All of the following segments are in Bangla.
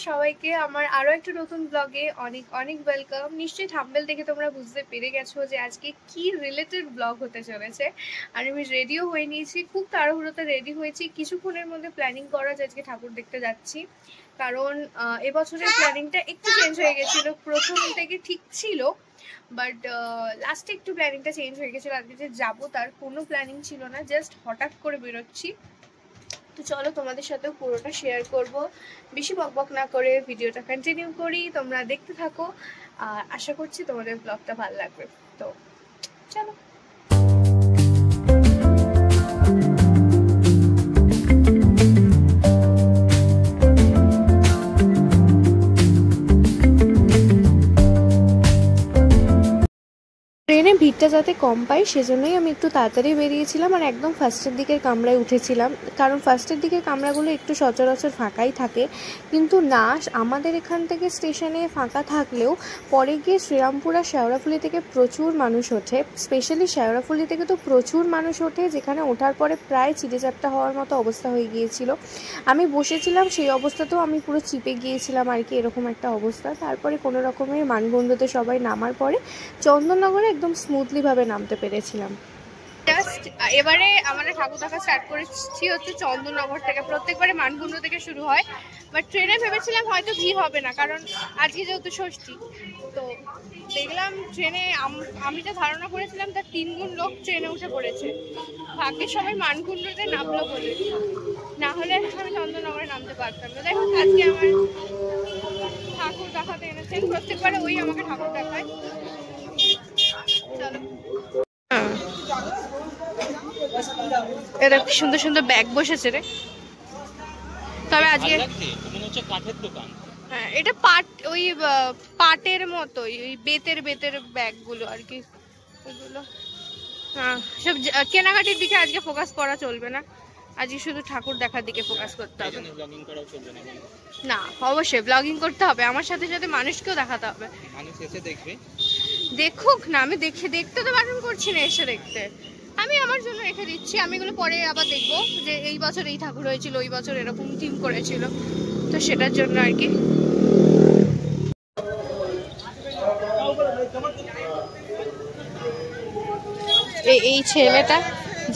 সবাইকে আমার আরো একটা নতুন ব্লগে অনেক অনেক ওয়েলকাম। নিশ্চয়ই থাম্বনেল দেখে তোমরা বুঝতে পেরে গেছো যে আজকে কি রিলেটেড ব্লগ হতে চলেছে। আর আমি রেডিও হয়ে নিয়েছি, খুব তাড়াহুড়োতে রেডি হয়েছি। কিছুক্ষণের মধ্যে প্ল্যানিং করা যে আজকে ঠাকুর দেখতে যাচ্ছি, কারণ এবছরের প্ল্যানিংটা একটু চেঞ্জ হয়ে গেছিলো। প্রথম থেকে ঠিক ছিল, বাট লাস্টে একটু প্ল্যানিংটা চেঞ্জ হয়ে গেছিলো। আজকে যে যাবো তার কোনো প্ল্যানিং ছিল না, জাস্ট হঠাৎ করে বেরোচ্ছি। তো চলো তোমাদের সাথেও পুরোটা শেয়ার করব। বেশি বকবক না করে ভিডিওটা কন্টিনিউ করি, তোমরা দেখতে থাকো। আর আশা করছি তোমাদের ব্লগটা ভালো লাগবে। তো চলো। ট্রেনে ভিড়টা যাতে কম পাই সেজন্যই আমি একটু তাড়াতাড়ি বেরিয়েছিলাম আর একদম ফার্স্টের দিকের কামরায় উঠেছিলাম, কারণ ফার্স্টের দিকের কামরাগুলো একটু সচরাচর ফাঁকাই থাকে। কিন্তু না, আমাদের এখান থেকে স্টেশনে ফাঁকা থাকলেও পরে গিয়ে শ্রীরামপুর আর শেওড়াফুলি থেকে প্রচুর মানুষ ওঠে। স্পেশালি শেওড়াফুলি থেকে তো প্রচুর মানুষ ওঠে, যেখানে ওঠার পরে প্রায় চিড়েচাপটা হওয়ার মতো অবস্থা হয়ে গিয়েছিল। আমি বসেছিলাম, সেই অবস্থাতেও আমি পুরো চিপে গিয়েছিলাম আর কি, এরকম একটা অবস্থা। তারপরে কোনো রকমের মানবন্ধুতে সবাই নামার পরে চন্দননগরে একদম স্মুথলি ভাবে নামতে পেরেছিলাম। জাস্ট এবারে আমাদের ঠাকুর দেখা স্টার্ট করেছি হচ্ছে চন্দননগর থেকে। প্রত্যেকবারে মানকুণ্ড থেকে শুরু হয়, বাট ট্রেনে ভেবেছিলাম হয়তো ভিড় হবে না, কারণ আজকে যেহেতু ষষ্ঠী। তো দেখলাম ট্রেনে আমি যা ধারণা করেছিলাম তার 3 গুণ লোক ট্রেনে উঠে পড়েছে। ভাগ্যের সবাই মানকুণ্ডতে নামলো বলে, না হলে আমি চন্দননগরে নামতে পারতাম না। দেখো আজকে আমার ঠাকুর দেখাতে এনেছেন, প্রত্যেকবারে ওই আমাকে ঠাকুর দেখায়। চলো। এটা কি সুন্দর সুন্দর ব্যাগ বসেছে রে। তবে আজকে কাঠের দোকান। হ্যাঁ, এটা পাট, ওই পাটের মতোই, ওই বেতের ব্যাগ গুলো আর কি এগুলো। হ্যাঁ, সব কেনাকাটির দিকে আজকে ফোকাস করা চলবে না, আজকে শুধু ঠাকুর দেখার দিকে ফোকাস করতে হবে। না, অবশ্যই ব্লগিং করতে হবে, আমার সাথে সাথে মানুষকেও দেখাতে হবে। মানুষ এসে দেখবে, দেখুক না, আমি দেখতে তো বারণ করছি না, এসে দেখতে। আমি আমার জন্য রেখে দিচ্ছি, আমি এগুলো পরে আবার দেখবো যে এই বছর এই ঠাকুর হয়েছিল, ওই বছর এরকম থিম করেছিল, তো সেটার জন্য আর কি। এই ছেলেটা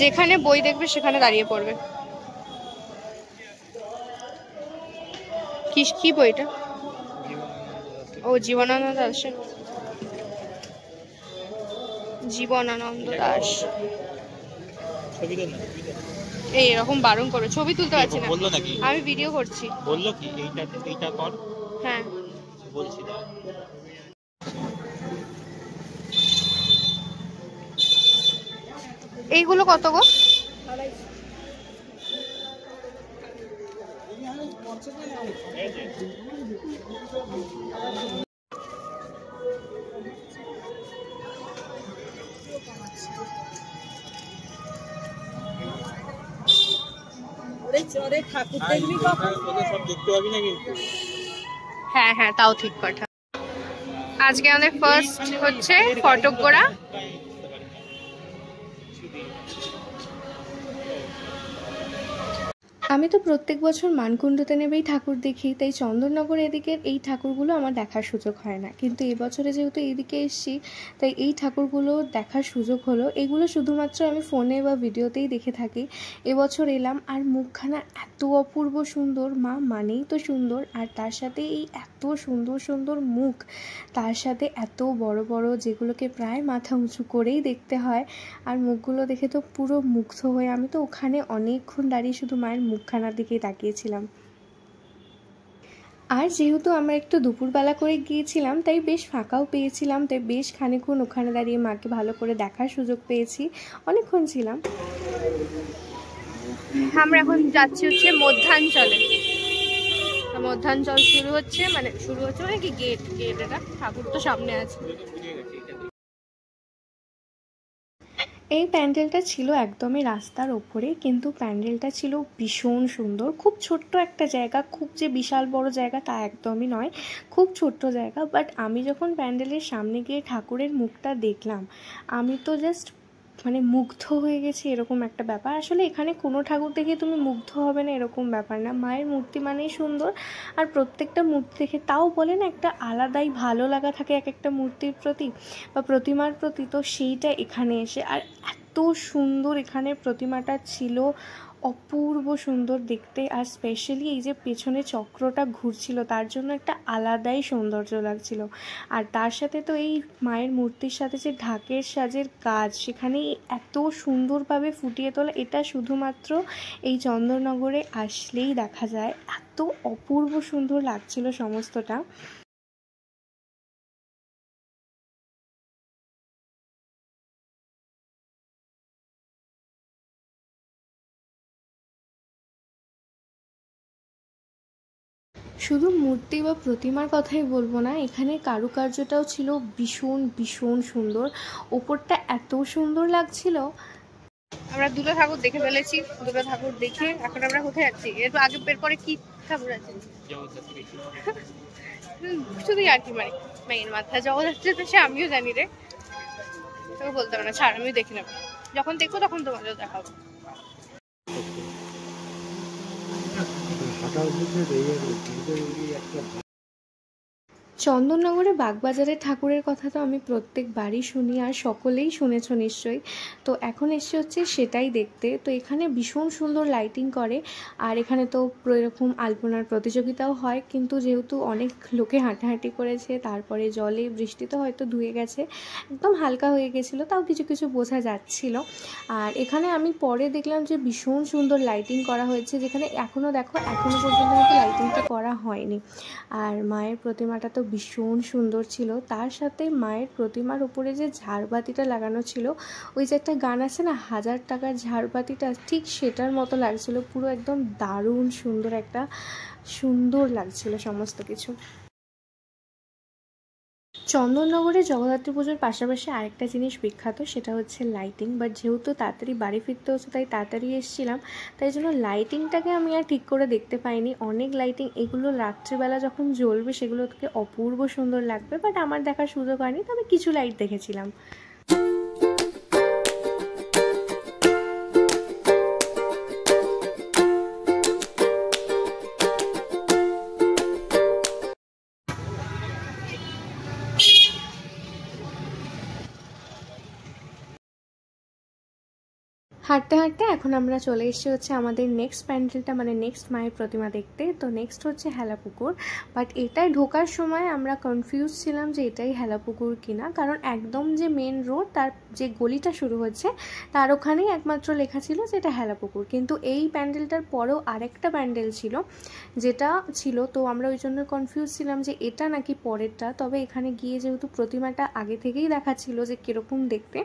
যেখানে বই দেখবে সেখানে দাঁড়িয়ে পড়বে। কি বইটা? ও জীবনানন্দ দাস। জীবনানন্দ দাস এই এরকম বারণ করে ছবি তুলতে পারছি না। আমি ভিডিও করছি। বললো কি এইটা কর? হ্যাঁ বলছি। এইগুলো কত গো? হ্যাঁ হ্যাঁ, তাও ঠিক কথা। আজকে আমাদের ফার্স্ট হচ্ছে ফটকগোড়া। আমি তো প্রত্যেক বছর মানকুণ্ডতে নেবেই ঠাকুর দেখি, তাই চন্দননগর এদিকের এই ঠাকুরগুলো আমার দেখার সুযোগ হয় না। কিন্তু এবছরে যেহেতু এইদিকে এসেছি, তাই এই ঠাকুরগুলো দেখার সুযোগ হলো। এগুলো শুধুমাত্র আমি ফোনে বা ভিডিওতেই দেখে থাকি, এবছর এলাম। আর মুখখানা এত অপূর্ব সুন্দর, মা মানেই তো সুন্দর, আর তার সাথে এই এত সুন্দর সুন্দর মুখ, তার সাথে এত বড় বড়, যেগুলোকে প্রায় মাথা উঁচু করেই দেখতে হয়। আর মুখগুলো দেখে তো পুরো মুগ্ধ হয়ে আমি তো ওখানে অনেকক্ষণ দাঁড়িয়ে শুধু মায়ের মুখখানার দিকেই তাকিয়েছিলাম। আর যেহেতু আমরা একটু দুপুরবেলা করে গিয়েছিলাম, তাই বেশ ফাঁকাও পেয়েছিলাম, তাই বেশ খানিকক্ষণ ওখানে দাঁড়িয়ে মাকে ভালো করে দেখার সুযোগ পেয়েছি। অনেকক্ষণ ছিলাম। আমরা এখন যাচ্ছি হচ্ছে মধ্যাঞ্চলে। মধ্যাঞ্চল শুরু হচ্ছে মানে কি গেট এটা, ঠাকুর তো সামনে আছে। এই প্যান্ডেলটা ছিল একদমই রাস্তার ওপরে, কিন্তু প্যান্ডেলটা ছিল ভীষণ সুন্দর। খুব ছোট্ট একটা জায়গা, খুব যে বিশাল বড় জায়গা তা একদমই নয়, খুব ছোট্ট জায়গা। বাট আমি যখন প্যান্ডেলের সামনে গিয়ে ঠাকুরের মুখটা দেখলাম, আমি তো জাস্ট মানে মুগ্ধ হয়ে গেছি এরকম একটা ব্যাপার। আসলে এখানে কোনো ঠাকুর দেখে তুমি মুগ্ধ হবে না এরকম ব্যাপার না, মায়ের মূর্তি মানেই সুন্দর। আর প্রত্যেকটা মূর্তি দেখে তাও বলে না একটা আলাদাই ভালো লাগা থাকে এক একটা মূর্তির প্রতি বা প্রতিমার প্রতি, তো সেইটা এখানে এসে। আর এত সুন্দর এখানে প্রতিমাটা ছিল, অপূর্ব সুন্দর দেখতে। আর স্পেশালি এই যে পেছনে চক্রটা ঘুরছিল তার জন্য একটা আলাদাই সৌন্দর্য লাগছিল। আর তার সাথে তো এই মায়ের মূর্তির সাথে যে ঢাকের সাজের কাজ সেখানে এত সুন্দরভাবে ফুটিয়ে তোলা, এটা শুধুমাত্র এই চন্দননগরে আসলেই দেখা যায়। এত অপূর্ব সুন্দর লাগছিল সমস্তটা। শুধু মূর্তি বা প্রতিমার কথাই বলবো না, এখানে কারুকার্যটাও ছিল ভীষণ ভীষণ সুন্দর। ওপরটা এত সুন্দর লাগছিল। আমরা দুটো ঠাকুর দেখে ফেলেছি, দুটো ঠাকুর দেখে এখন আমরা কোথায় যাচ্ছি? এরপর আগে পরে কি ঠাকুর আছে? শুধু আর কি মানে মেয়ের মাথা জগদ্ধাত্রী, তো সে আমিও জানি রে, তোকে বলতে পারবো না, ছাড় আমিও দেখে নেবো, যখন দেখবো তখন তোমাদেরও দেখাবো। চন্দননগরে বাগবাজারের ঠাকুরের কথা তো আমি প্রত্যেকবারই শুনি আর সকলেই শুনেছ নিশ্চয়ই। তো এখন এসে হচ্ছে সেটাই দেখতে। তো এখানে ভীষণ সুন্দর লাইটিং করে, আর এখানে তো এরকম আলপনার প্রতিযোগিতাও হয়, কিন্তু যেহেতু অনেক লোকে হাঁটাহাঁটি করেছে তারপরে জলে বৃষ্টিতে হয়তো ধুয়ে গেছে, একদম হালকা হয়ে গেছিলো, তাও কিছু কিছু বোঝা যাচ্ছিল। আর এখানে আমি পরে দেখলাম যে ভীষণ সুন্দর লাইটিং করা হয়েছে, যেখানে এখনও দেখো এখনও পর্যন্ত কিন্তু লাইটিংটা করা হয়নি। আর মায়ের প্রতিমাটা তো ভীষণ সুন্দর ছিল, তার সাথে মায়ের প্রতিমার উপরে যে ঝাড়বাতিটা লাগানো ছিল, ওই যে একটা গান আছে না 1000 টাকার ঝাড়বাতিটা, ঠিক সেটার মতো লাগছিল, পুরো একদম দারুণ সুন্দর একটা সুন্দর লাগছিল সমস্ত কিছু। চন্দননগরে জগদ্ধাত্রী পুজোর পাশাপাশি আরেকটা জিনিস বিখ্যাত, সেটা হচ্ছে লাইটিং। বাট যেহেতু তাড়াতাড়ি বাড়ি ফিরতে হচ্ছে তাই তাড়াতাড়ি এসেছিলাম, তাই জন্য লাইটিংটাকে আমি আর ঠিক করে দেখতে পাইনি। অনেক লাইটিং, এগুলো রাত্রিবেলা যখন জ্বলবে সেগুলো থেকে অপূর্ব সুন্দর লাগবে, বাট আমার দেখার সুযোগ হয়নি, তবে কিছু লাইট দেখেছিলাম। হাঁটতে হাঁটতে এখন আমরা চলে এসেছি হচ্ছে আমাদের নেক্সট প্যান্ডেলটা, মানে নেক্সট মায়ের প্রতিমা দেখতে। তো নেক্সট হচ্ছে হেলাপুকুর। বাট এটাই ঢোকার সময় আমরা কনফিউজ ছিলাম যে এটাই হেলাপুকুর কিনা, কারণ একদম যে মেন রোড তার যে গলিটা শুরু হচ্ছে তার ওখানেই একমাত্র লেখা ছিল যে এটা হেলাপুকুর। কিন্তু এই প্যান্ডেলটার পরেও আরেকটা প্যান্ডেল ছিল যেটা ছিল, তো আমরা ওই জন্য কনফিউজ ছিলাম যে এটা নাকি পরেরটা। তবে এখানে গিয়ে যেহেতু প্রতিমাটা আগে থেকেই দেখাচ্ছিল যে কীরকম দেখতে,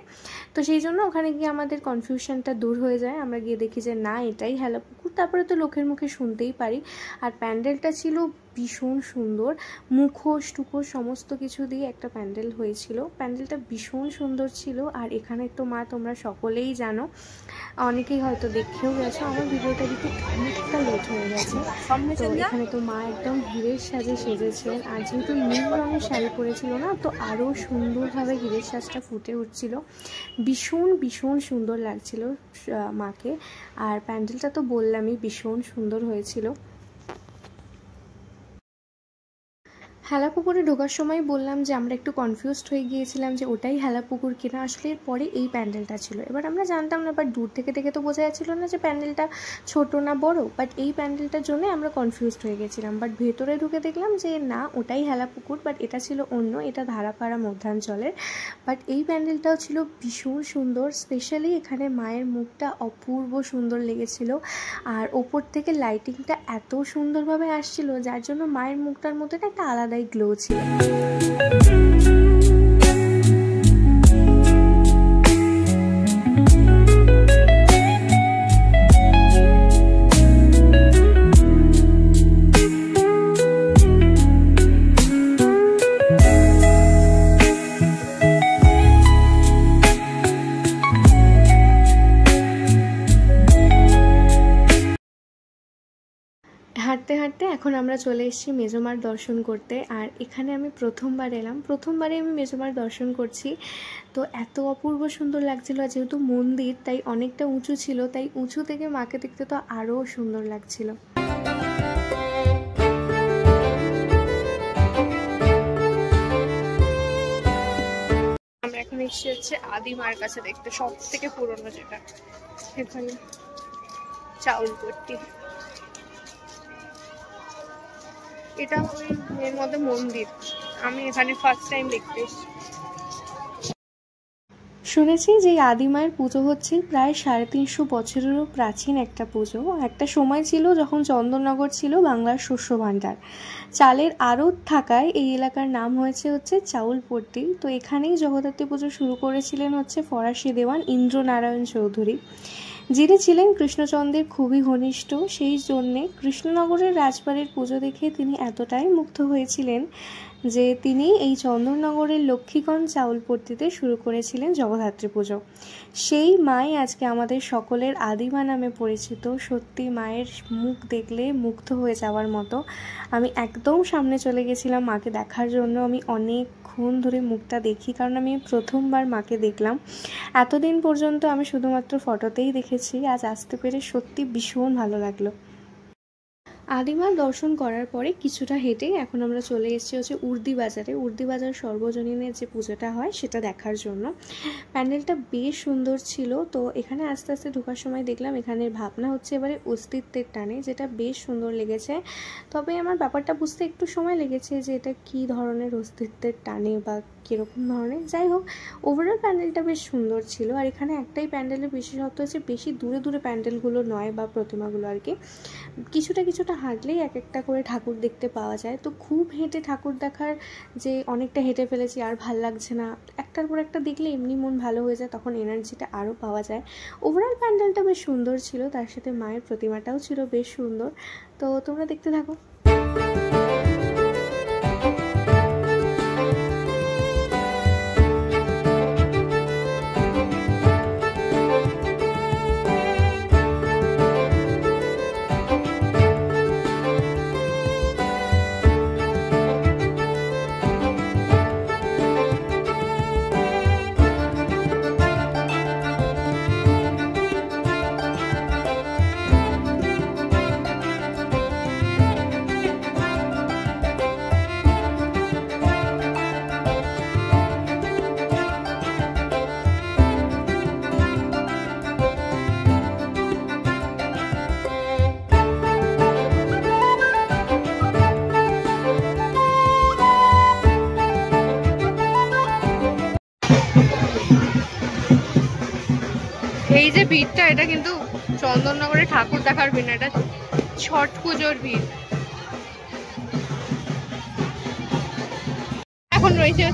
তো সেই জন্য ওখানে গিয়ে আমাদের কনফিউশনটা দূর হয়ে যায়। আমরা গিয়ে দেখি যে না, এটাই হেলাপুকুর। তারপরে তো লোকের মুখে শুনতেই পারি। আর প্যান্ডেলটা ছিল ভীষণ সুন্দর, মুখোশ টুকোশ সমস্ত কিছু দিয়ে একটা প্যান্ডেল হয়েছিল। প্যান্ডেলটা ভীষণ সুন্দর ছিল। আর এখানে তো মা তোমরা সকলেই জানো, অনেকেই হয়তো দেখেও গেছো, আমার ভিডিওটা দিতে অনেকটা লেট হয়ে গেছে। তো এখানে তো মা একদম হীরের সাজে সেজেছেন, আর যেহেতু নীল রঙের শাড়ি পরেছিল না, তো আরও সুন্দরভাবে হীরের সাজটা ফুটে উঠছিল। ভীষণ ভীষণ সুন্দর লাগছিল মাকে। আর প্যান্ডেলটা তো বললামই ভীষণ সুন্দর হয়েছিল। হেলাপুকুরে ঢোকার সময় বললাম যে আমরা একটু কনফিউজড হয়ে গিয়েছিলাম যে ওটাই হেলাপুকুর কিনা। আসলে পরে এই প্যান্ডেলটা ছিল, এবার আমরা জানতাম না, বাট দূর থেকে দেখে তো বোঝা যাচ্ছিলো না যে প্যান্ডেলটা ছোট না বড়। বাট এই প্যান্ডেলটার জন্য আমরা কনফিউজড হয়ে গেছিলাম। বাট ভেতরে ঢুকে দেখলাম যে না, ওটাই হেলাপুকুর, বাট এটা ছিল অন্য, এটা ধারাপাড়া মধ্যাঞ্চলের। বাট এই প্যান্ডেলটাও ছিল ভীষণ সুন্দর। স্পেশালি এখানে মায়ের মুখটা অপূর্ব সুন্দর লেগেছিল, আর ওপর থেকে লাইটিংটা এত সুন্দরভাবে আসছিল যার জন্য মায়ের মুখটার মধ্যে একটা আলাদাই গ্লো ছিল। হাঁটতে হাঁটতে এখন আমরা চলে এসেছি মেজোমার দর্শন করতে। আর এখানে আমি প্রথমবার এলাম, প্রথমবারে আমি মেজোমার দর্শন করছি। তো এত অপূর্ব সুন্দর লাগছিল, আর যেহেতু মন্দির তাই অনেকটা উঁচু ছিল, তাই উঁচু থেকে মাকে দেখতে তো আরও সুন্দর লাগছিল। আমরা এখন এসেছি হচ্ছে আদি মার কাছে দেখতে, সব থেকে পুরনো যেটা। এখানে চাউলপট্টি, এটা ওই এর মধ্যে মন্দির। আমি এখানে ফার্স্ট টাইম দেখতে এসেছি। শুনেছি যে আদি মায়ের পুজো হচ্ছে প্রায় 350 বছরেরও প্রাচীন একটা পুজো। একটা সময় ছিল যখন চন্দননগর ছিল বাংলার শস্য ভাণ্ডার, চালের আড়ত থাকায় এই এলাকার নাম হচ্ছে চাউলপট্টি। তো এখানেই জগদ্ধাত্রী পুজো শুরু করেছিলেন ফরাসি দেওয়ান ইন্দ্রনারায়ণ চৌধুরী, যিনি ছিলেন কৃষ্ণচন্দ্রের খুবই ঘনিষ্ঠ। সেই জন্যে কৃষ্ণনগরের রাজবাড়ির পুজো দেখে তিনি এতটাই মুগ্ধ হয়েছিলেন যে তিনি এই চন্দননগরের লক্ষ্মীগঞ্জ চাউলপট্টিতে শুরু করেছিলেন জগদ্ধাত্রী পুজো। সেই মাই আজকে আমাদের সকলের আদিমা নামে পরিচিত। সত্যি মায়ের মুখ দেখলে মুগ্ধ হয়ে যাওয়ার মতো। আমি একদম সামনে চলে গেছিলাম মাকে দেখার জন্য। আমি অনেকক্ষণ ধরে মুখটা দেখি, কারণ আমি প্রথমবার মাকে দেখলাম। এতদিন পর্যন্ত আমি শুধুমাত্র ফটোতেই দেখেছি, আজ আসতে পেরে সত্যি ভীষণ ভালো লাগলো। আদিমার দর্শন করার পরে কিছুটা হেঁটে এখন আমরা চলে এসেছি উর্দি বাজারে। উর্দি বাজার সর্বজনীনের যে পুজোটা হয় সেটা দেখার জন্য। প্যান্ডেলটা বেশ সুন্দর ছিল। তো এখানে আস্তে আস্তে ঢোকার সময় দেখলাম এখানের ভাবনা হচ্ছে এবারে অস্তিত্বের টানে, যেটা বেশ সুন্দর লেগেছে। তবে আমার ব্যাপারটা বুঝতে একটু সময় লেগেছে যে এটা কী ধরনের অস্তিত্বের টানে বা কীরকম ধরনের। যাই হোক, ওভারঅল প্যান্ডেলটা বেশ সুন্দর ছিল। আর এখানে একটাই প্যান্ডেলের বিশেষত্ব হচ্ছে বেশি দূরে দূরে প্যান্ডেলগুলো নয় বা প্রতিমাগুলো আর কি, কিছুটা কিছুটা হাঁটলেই এক একটা করে ঠাকুর দেখতে পাওয়া যায়। তো খুব হেঁটে ঠাকুর দেখার যে অনেকটা হেঁটে ফেলেছি আর ভাল লাগছে না, একটার পর একটা দেখলে এমনি মন ভালো হয়ে যায়, তখন এনার্জিটা আরও পাওয়া যায়। ওভারঅল প্যান্ডেলটা বেশ সুন্দর ছিল, তার সাথে মায়ের প্রতিমাটাও ছিল বেশ সুন্দর। তো তোমরা দেখতে থাকো। এই যে ভিড়টা, এটা কিন্তু চন্দননগরে ঠাকুর দেখার ভিড় না, এটা ছট পুজোর ভিড়। এখন রয়েছে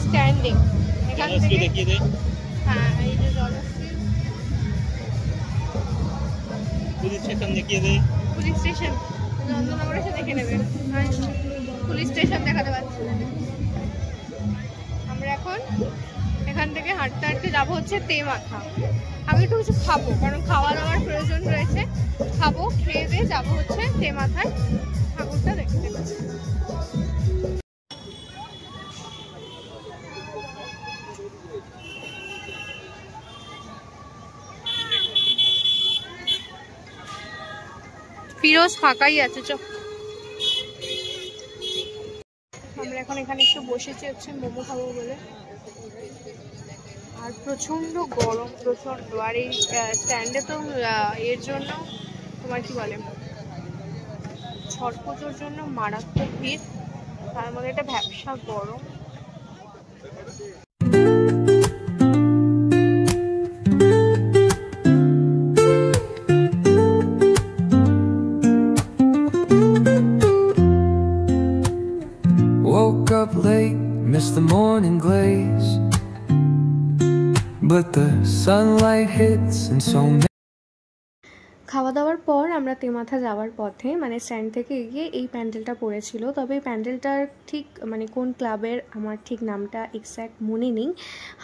স্ট্যান্ডিং। এখান থেকে হ্যাঁ, এই যে পুলিশ স্টেশন চন্দননগরে এসে দেখে নেবে। পুলিশ স্টেশন দেখাতে পাচ্ছি। আমরা এখন এখান থেকে হাঁটতে হাঁটতে যাবো তেমাথা। আমি একটু কিছু খাবো, কারণ খাওয়া দাওয়ার প্রয়োজন রয়েছে। খাবো, খেয়ে দিয়ে যাবো তেমাথায় ঠাকুরটা দেখতে। ফিরোজ ফাঁকাই আছে। আমরা এখন এখানে একটু বসেছি মোমো খাবো বলে। আর প্রচন্ড গরম, প্রচন্ড। আর এই স্ট্যান্ডে তো এর জন্য তোমার কি বলে, ছট পুজোর জন্য মারাত্মক ভিড়, তার মধ্যে একটা ব্যবসা গরম। Woke up late, missed the morning glaze, but the sunlight hits and so খাওয়া দাওয়ার পর আমরা তেমাথা যাওয়ার পথে মানে স্ট্যান্ড থেকে এগিয়ে এই প্যান্ডেলটা পড়েছিল। তবে এই প্যান্ডেলটার ঠিক মানে কোন ক্লাবের আমার ঠিক নামটা এক্স্যাক্ট মনে নেই,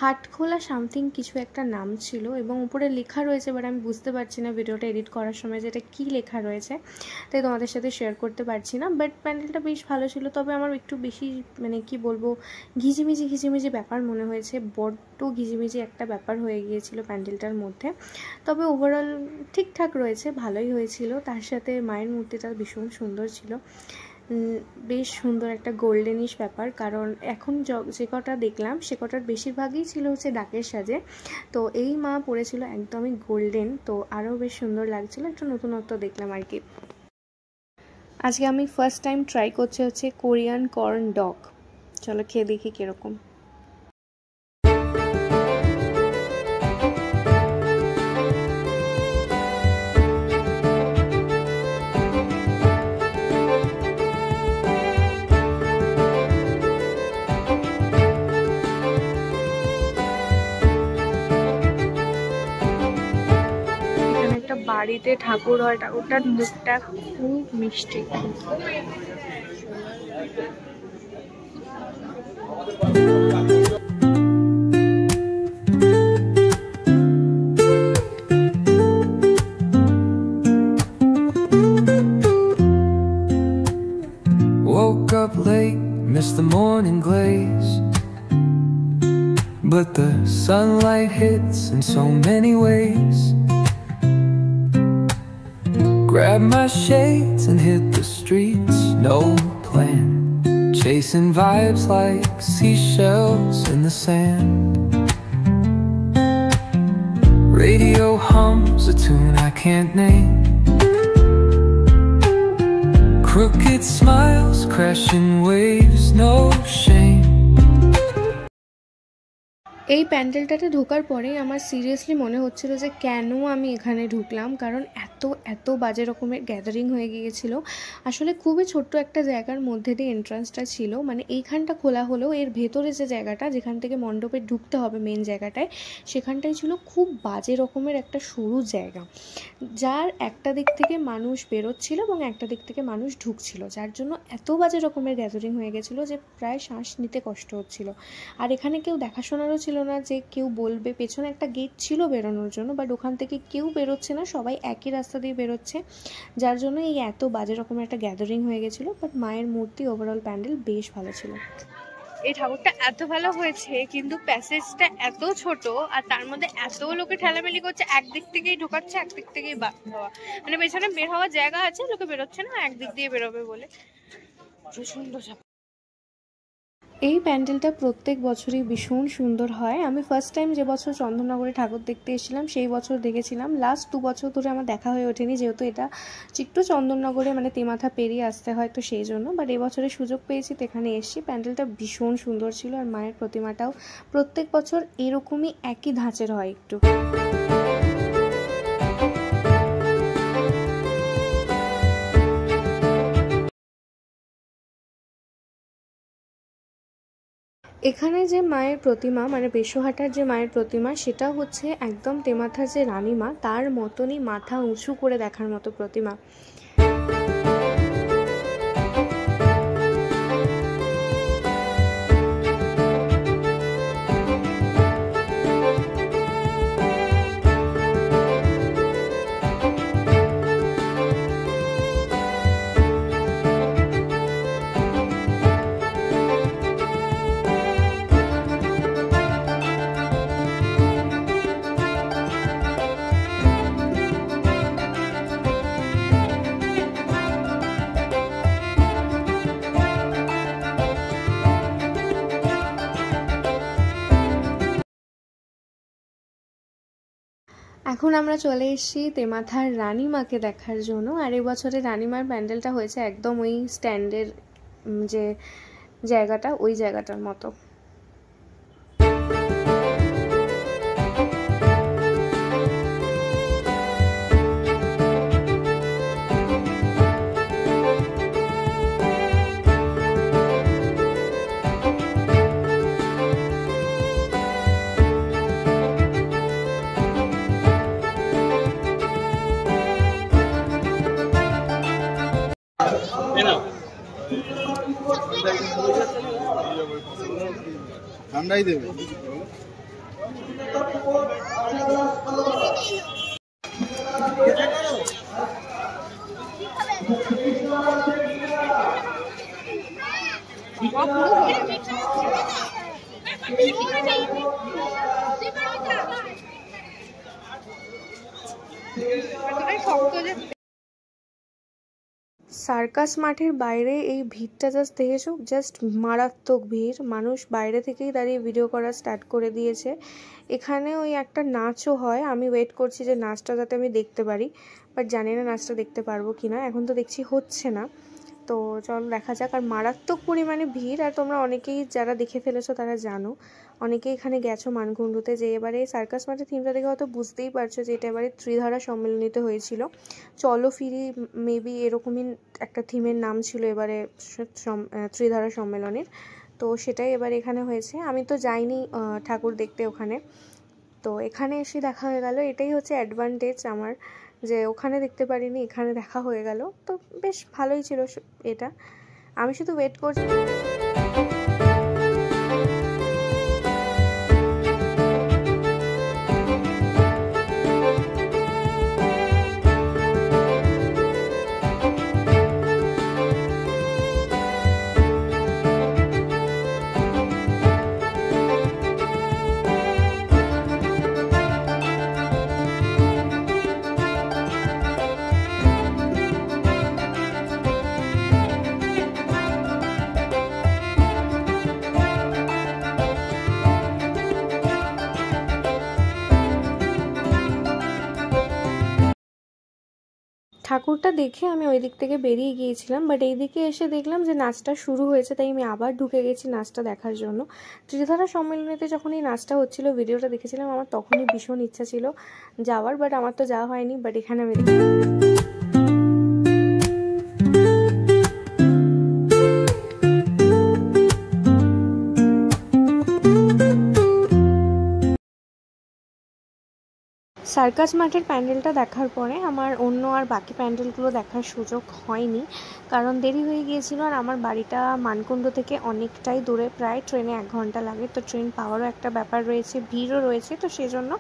হাটখোলা সামথিং কিছু একটা নাম ছিল এবং উপরে লেখা রয়েছে, বাট আমি বুঝতে পারছি না ভিডিওটা এডিট করার সময় যেটা কী লেখা রয়েছে, তাই তোমাদের সাথে শেয়ার করতে পারছি না। বাট প্যান্ডেলটা বেশ ভালো ছিল, তবে আমার একটু বেশি মানে কি বলবো ঘিজিমিজি ব্যাপার মনে হয়েছে, বড্ড ঘিজিমিজি একটা ব্যাপার হয়ে গিয়েছিল প্যান্ডেলটার মধ্যে। তবে ওভারঅল ঠিকঠাক রয়েছে, ভালোই হয়েছিল। তার সাথে মায়ের মূর্তিটা ভীষণ সুন্দর ছিল, বেশ সুন্দর একটা গোল্ডেনিশ ব্যাপার, কারণ এখন যে কটা দেখলাম সে কটার বেশিরভাগই ছিল হচ্ছে ডাকের সাজে, তো এই মা পরেছিল একদমই গোল্ডেন, তো আরও বেশ সুন্দর লাগছিল, একটু নতুনত্ব দেখলাম আর কি। আজকে আমি ফার্স্ট টাইম ট্রাই করছি হচ্ছে কোরিয়ান কর্ন ডগ, চলো খেয়ে দেখি কীরকম। বাড়িতে ঠাকুর হয়, ঠাকুরটার মুখটা খুব মিষ্টি। Woke up late, missed the morning glaze, but the sunlight hits in so many ways. Grabbed my shades and hit the streets, no plan, chasing vibes like seashells in the sand. Radio hums a tune I can't name, crooked smiles, crashing waves, no shame. এই প্যান্ডেলটাতে ঢোকার পরে আমার সিরিয়াসলি মনে হচ্ছিল যে কেন আমি এখানে ঢুকলাম, কারণ এত বাজে রকমের গ্যাদারিং হয়ে গিয়েছিল। আসলে খুবই ছোট্ট একটা জায়গার মধ্যে দিয়ে এন্ট্রান্সটা ছিল, মানে এইখানটা খোলা হলেও এর ভেতরে যে জায়গাটা যেখান থেকে মণ্ডপে ঢুকতে হবে মেন জায়গাটায়, সেখানটাই ছিল খুব বাজে রকমের একটা সরু জায়গা, যার একটা দিক থেকে মানুষ বেরোচ্ছিল এবং একটা দিক থেকে মানুষ ঢুকছিল, যার জন্য এত বাজে রকমের গ্যাদারিং হয়ে গেছিলো যে প্রায় শ্বাস নিতে কষ্ট হচ্ছিল। আর এখানে কেউ দেখাশোনারও ছিল না যে কেউ বলবে, পেছনে একটা গেট ছিল বেরোনোর জন্য, বাট ওখান থেকে কেউ বেরোচ্ছে না, সবাই একই রাস্তা দিয়ে বেরোচ্ছে, যার জন্য এই এত বাজে রকমের একটা গ্যাদারিং হয়ে গেছিলো। বাট মায়ের মূর্তি ওভারঅল প্যান্ডেল বেশ ভালো ছিল। এই ঠাকুরটা এত ভালো হয়েছে, কিন্তু প্যাসেজটা এত ছোট আর তার মধ্যে এত লোকে ঠেলামেলি করছে, একদিক থেকেই ঢোকাচ্ছে একদিক থেকেই বার হওয়া, মানে পেছনে বের হওয়ার জায়গা আছে, লোকে বেরোচ্ছে না, একদিক দিয়ে বেরোবে বলে। প্রচন্ড এই প্যান্ডেলটা প্রত্যেক বছরই ভীষণ সুন্দর হয়। আমি ফার্স্ট টাইম যে বছর চন্দননগরে ঠাকুর দেখতে এসেছিলাম সেই বছর দেখেছিলাম, লাস্ট 2 বছর ধরে আমার দেখা হয়ে ওঠেনি, যেহেতু এটা চিত্র চন্দননগরে মানে তেমাথা পেরিয়ে আসতে হয়, তো সেই জন্য। বাট এবছরে সুযোগ পেয়েছি তো এখানে এসেছি। প্যান্ডেলটা ভীষণ সুন্দর ছিল, আর মায়ের প্রতিমাটাও প্রত্যেক বছর এরকমই একই ধাঁচের হয় একটু। এখানে যে মায়ের প্রতিমা মানে বেশহাটার যে মায়ের প্রতিমা, সেটা হচ্ছে একদম তেমাথার যে রানীমা তার মতনই মাথা উঁচু করে দেখার মতো প্রতিমা। এখন আমরা চলে এসেছি তেমাথার রানীমাকে দেখার জন্য। আর এবছরে রানীমার প্যান্ডেলটা হয়েছে একদম ওই স্ট্যান্ডের যে জায়গাটা, ওই জায়গাটার মতো। ঠান্ডাই দেবে। সার্কাস মাঠের বাইরে এই ভিড়টা জাস্ট দেখেছো, জাস্ট মারাত্মক ভিড়। মানুষ বাইরে থেকেই দাঁড়িয়ে ভিডিও করা স্টার্ট করে দিয়েছে। এখানে ওই একটা নাচও হয়, আমি ওয়েট করছি যে নাচটা যাতে আমি দেখতে পারি, বাট জানি না নাচটা দেখতে পারবো কি না। এখন তো দেখছি হচ্ছে না, তো চল দেখা যাক। আর মারাত্মক পরিমাণে ভিড়, আর তোমরা অনেকেই যারা দেখে ফেলেছো তারা জানো, অনেকেই এখানে গেছো মানকুণ্ডুতে, যে এবারে সার্কাস মাঠের থিমটা দেখে হয়তো বুঝতেই পারছো যে এটা এবারে ত্রিধারা সম্মেলনীতে হয়েছিল। চলো ফিরি মেবি এরকমই একটা থিমের নাম ছিল এবারে ত্রিধারা সম্মেলনের, তো সেটাই এবার এখানে হয়েছে। আমি তো যাইনি ঠাকুর দেখতে ওখানে, তো এখানে এসে দেখা হয়ে গেল। এটাই হচ্ছে অ্যাডভান্টেজ আমার, যে ওখানে দেখতে পারিনি, এখানে দেখা হয়ে গেল। তো বেশ ভালোই ছিল এটা। আমি শুধু ওয়েট করছি। ঠাকুরটা দেখে আমি ওই দিক থেকে বেরিয়ে গিয়েছিলাম, বাট এই দিকে এসে দেখলাম যে নাচটা শুরু হয়েছে, তাই আমি আবার ঢুকে গেছি নাচটা দেখার জন্য। ত্রিধারা সম্মেলনীতে যখন এই নাচটা হচ্ছিল, ভিডিওটা দেখেছিলাম, আমার তখনই ভীষণ ইচ্ছা ছিল যাওয়ার, বাট আমার তো যাওয়া হয়নি। বাট এখানে আমি সার্কাস মাঠের প্যান্ডেলটা দেখার পরে আমার অন্য আর বাকি প্যান্ডেলগুলো দেখার সুযোগ হয়নি, কারণ দেরি হয়ে গিয়েছিল। আর আমার বাড়িটা মানকুণ্ড থেকে অনেকটাই দূরে, প্রায় ট্রেনে 1 ঘন্টা লাগে, তো ট্রেন পাওয়ারও একটা ব্যাপার রয়েছে, ভিড়ও রয়েছে। তো সেজন্য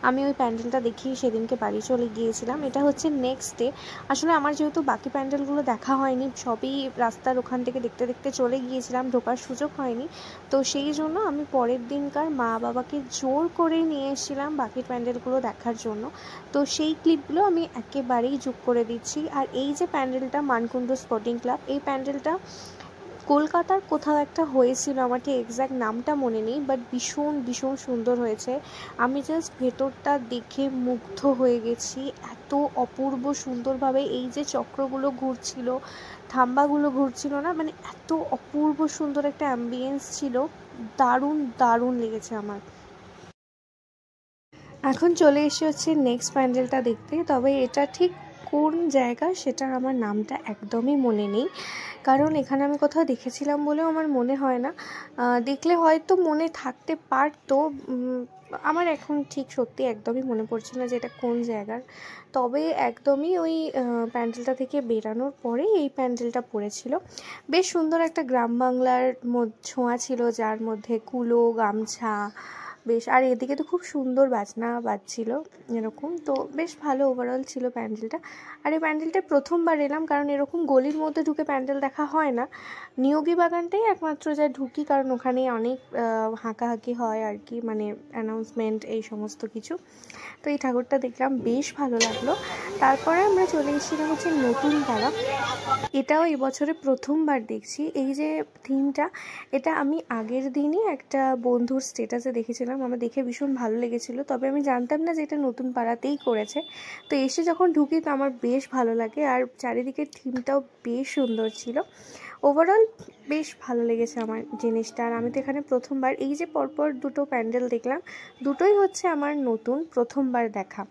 আমি ওই প্যান্ডেলটা দেখেই সেদিনকে বাড়ি চলে গিয়েছিলাম। এটা হচ্ছে নেক্সট ডে। আসলে আমার যেহেতু বাকি প্যান্ডেলগুলো দেখা হয়নি, সবই রাস্তার ওখান থেকে দেখতে দেখতে চলে গিয়েছিলাম, ঢোকার সুযোগ হয়নি, তো সেই জন্য আমি পরের দিনকার মা বাবাকে জোর করে নিয়ে এসেছিলাম বাকি প্যান্ডেলগুলো দেখার জন্য। তো সেই ক্লিপগুলো আমি একেবারেই যোগ করে দিচ্ছি। আর এই যে প্যান্ডেলটা মানকুণ্ড স্পোর্টিং ক্লাব, এই প্যান্ডেলটা কলকাতার কোথাও একটা হয়েছিল, আমার ঠিক এক্স্যাক্ট নামটা মনে নেই, বাট ভীষণ ভীষণ সুন্দর হয়েছে। আমি জাস্ট ভেতরটা দেখে মুগ্ধ হয়ে গেছি, এত অপূর্ব সুন্দরভাবে এই যে চক্রগুলো ঘুরছিল, থাম্বাগুলো ঘুরছিল না, মানে এত অপূর্ব সুন্দর একটা অ্যাম্বিয়েন্স ছিল, দারুণ দারুণ লেগেছে আমার। এখন চলে এসে হচ্ছে নেক্সট প্যান্ডেলটা দেখতে, তবে এটা ঠিক কোন জায়গা সেটা আমার নামটা একদমই মনে নেই, কারণ এখানে আমি কোথাও দেখেছিলাম বলেও আমার মনে হয় না। দেখলে হয়তো মনে থাকতে পারতো, আমার এখন ঠিক সত্যি একদমই মনে পড়ছে না যে এটা কোন জায়গার। তবে একদমই ওই প্যান্ডেলটা থেকে বেরানোর পরে এই প্যান্ডেলটা পড়েছিল। বেশ সুন্দর একটা গ্রাম বাংলার ছোঁয়া ছিল, যার মধ্যে কুলো, গামছা, বেশ, আর এদিকে তো খুব সুন্দর বাজনা বাজছিল এরকম, তো বেশ ভালো ওভারঅল ছিল প্যান্ডেলটা। আর এই প্যান্ডেলটা প্রথমবার এলাম, কারণ এরকম গলির মধ্যে ঢুকে প্যান্ডেল দেখা হয় না। নিয়োগী বাগানটাই একমাত্র যা ঢুকি, কারণ ওখানে অনেক হাঁকাহাঁকি হয় আর কি, মানে অ্যানাউন্সমেন্ট এই সমস্ত কিছু। তো এই ঠাকুরটা দেখলাম, বেশ ভালো লাগলো। তারপরে আমরা চলে এসেছিলাম হচ্ছে নতুন পাড়া। এটাও এবছরে প্রথমবার দেখছি এই যে থিমটা। এটা আমি আগের দিনই একটা বন্ধুর স্ট্যাটাসে দেখেছিলাম, আমার দেখে ভীষণ ভালো লেগেছিলো, তবে আমি জানতাম না যে এটা নতুন পাড়াতেই করেছে। তো এসে যখন ঢুকি তো আমার বেশ ভালো লাগে, আর চারিদিকের থিমটাও বেশ সুন্দর ছিল। ওভারঅল বেশ ভালো লেগেছে আমার জিনিসটা। আর আমি তো এখানে প্রথমবার, এই যে পরপর দুটো প্যান্ডেল দেখলাম, দুটোই হচ্ছে আমার নতুন, প্রথমবার দেখা।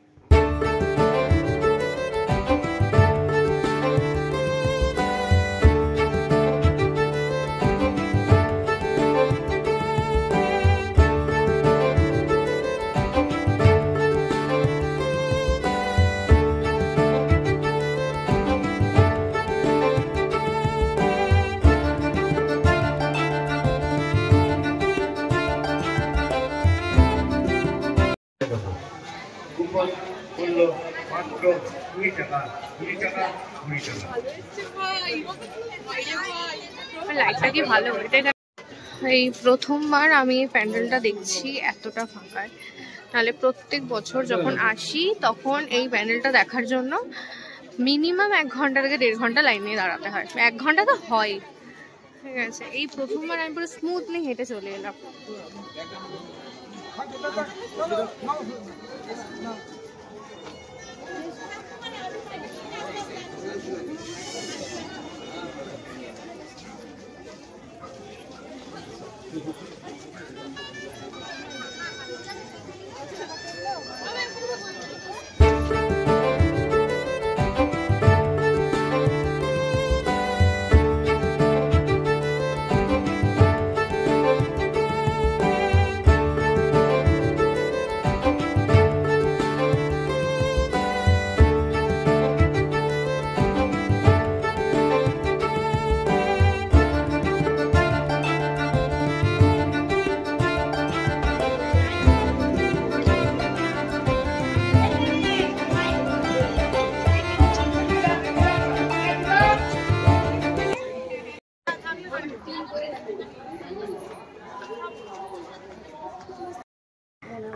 লাইটটা কি ভালো, এই প্রথমবার আমি এই প্যান্ডেলটা দেখছি এতটা ফাঁকায়। তাহলে প্রত্যেক বছর যখন আসি তখন এই প্যান্ডেলটা দেখার জন্য মিনিমাম 1 ঘন্টা থেকে 1.5 ঘন্টা লাইনে দাঁড়াতে হয়। 1 ঘন্টা তো হয়, ঠিক আছে। এই প্রথমবার আমি পুরো স্মুথলি হেঁটে চলে এলাম।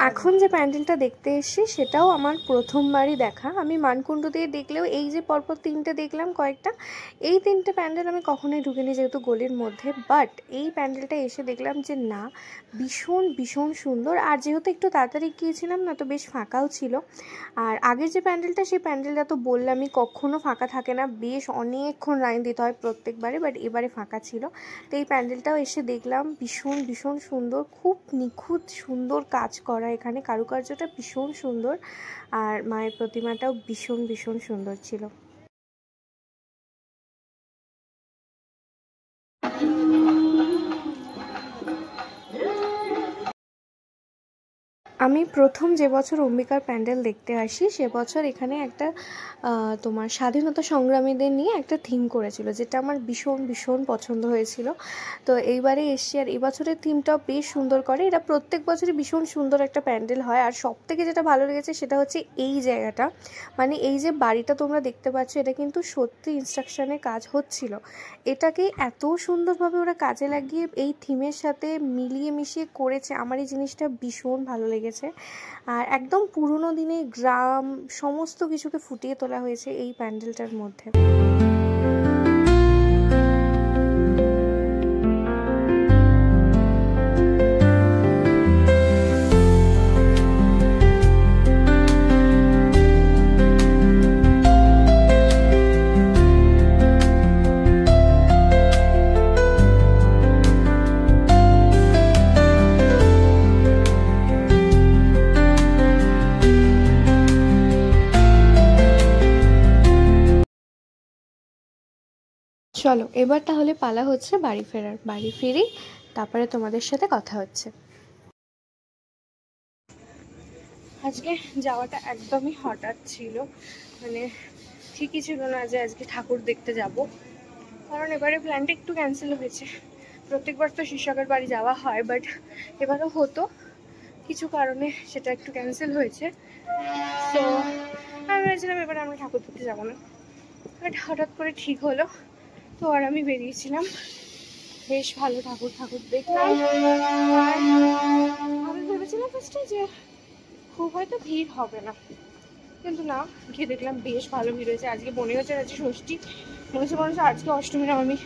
এখন যে প্যান্ডেলটা দেখতে এসেছি সেটাও আমার প্রথমবারই দেখা। আমি মানকুণ্ড দিয়ে দেখলেও এই যে পরপর 3টে দেখলাম কয়েকটা, এই 3টে প্যান্ডেল আমি কখনোই ঢুকিনি যেহেতু গলির মধ্যে। বাট এই প্যান্ডেলটা এসে দেখলাম যে না, ভীষণ ভীষণ সুন্দর। আর যেহেতু একটু তাড়াতাড়ি গিয়েছিলাম না, তো বেশ ফাঁকাও ছিল। আর আগের যে প্যান্ডেলটা, সেই প্যান্ডেলটা তো বললামই কখনো ফাঁকা থাকে না, বেশ অনেকক্ষণ লাইন দিতে হয় প্রত্যেকবারে। বাট এবারে ফাঁকা ছিল। তো এই প্যান্ডেলটাও এসে দেখলাম ভীষণ ভীষণ সুন্দর, খুব নিখুঁত সুন্দর কাজ করা, এখানে কারুকার্যটা ভীষণ সুন্দর। আর মায়ের প্রতিমাটাও ভীষণ ভীষণ সুন্দর ছিল। আমি প্রথম যে বছর অম্বিকার প্যান্ডেল দেখতে আসি, সে বছর এখানে একটা তোমার স্বাধীনতা সংগ্রামীদের নিয়ে একটা থিম করেছিল, যেটা আমার ভীষণ ভীষণ পছন্দ হয়েছিল। তো এইবারে এসছি, আর এই বছরের থিমটাও বেশ সুন্দর করে। এটা প্রত্যেক বছরই ভীষণ সুন্দর একটা প্যান্ডেল হয়। আর সব থেকে যেটা ভালো লেগেছে সেটা হচ্ছে এই জায়গাটা, মানে এই যে বাড়িটা তোমরা দেখতে পাচ্ছ, এটা কিন্তু সত্যি ইনস্ট্রাকশনে কাজ হচ্ছিল। এটাকে এত সুন্দরভাবে ওরা কাজে লাগিয়ে এই থিমের সাথে মিলিয়ে মিশিয়ে করেছে, আমার এই জিনিসটা ভীষণ ভালো লেগেছে। আর একদম পুরনো দিনের গ্রাম সমস্ত কিছুকে ফুটিয়ে তোলা হয়েছে এই প্যান্ডেলটার মধ্যে। চলো এবার তাহলে পালা হচ্ছে বাড়ি ফেরার। বাড়ি ফিরি, তারপরে তোমাদের সাথে কথা হচ্ছে। আজকে যাওয়াটা একদমই হঠাৎ ছিল, মানে ঠিকই ছিল না যে আজকে ঠাকুর দেখতে যাব, কারণ এবারে প্ল্যানটা একটু ক্যান্সেল হয়েছে। প্রত্যেকবার তো শিক্ষকের বাড়ি যাওয়া হয়, বাট এবারও হতো, কিছু কারণে সেটা একটু ক্যান্সেল হয়েছে। তো আমি ভেবেছিলাম এবারে আমরা ঠাকুর দেখতে যাবো না, বাট হঠাৎ করে ঠিক হলো। তো আর আমি বেরিয়েছিলাম, বেশ ভালো ঠাকুর দেখলাম। আমি ভেবেছিলাম ফার্স্টে যে খুব হয়তো ভিড় হবে না, কিন্তু না, গিয়ে দেখলাম বেশ ভালো ভিড় হয়েছে। আজকে মনে হচ্ছে আজকে ষষ্ঠী, মনে হচ্ছে আজকে অষ্টমী নবমী,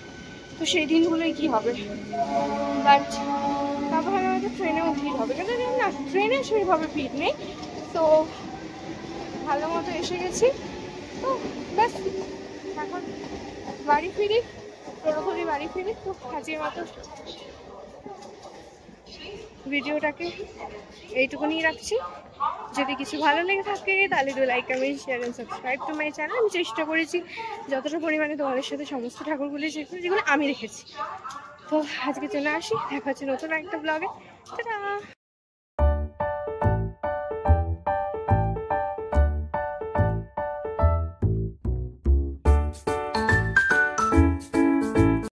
তো সেই দিনগুলোই কি হবে। বাট তারপর হয়তো ট্রেনেও ভিড় হবে, কিন্তু না, ট্রেনে সেইভাবে ভিড় নেই। তো ভালো মতো এসে গেছি, তো ব্যাস এখন বাড়ি ফিরি, পুরোপুরি বাড়ি ফিরি। তো আজকের মতো ভিডিওটাকে এইটুকুনি রাখছি। যদি কিছু ভালো লেগে থাকে তাহলে do like, comment, share and subscribe to my channel. আমি চেষ্টা করেছি যতটা পরিমাণে তোমাদের সাথে সমস্ত ঠাকুরগুলি যেগুলো আমি রেখেছি। তো আজকে চলে আসি, দেখা হচ্ছে নতুন একটা ব্লগে। টাটা।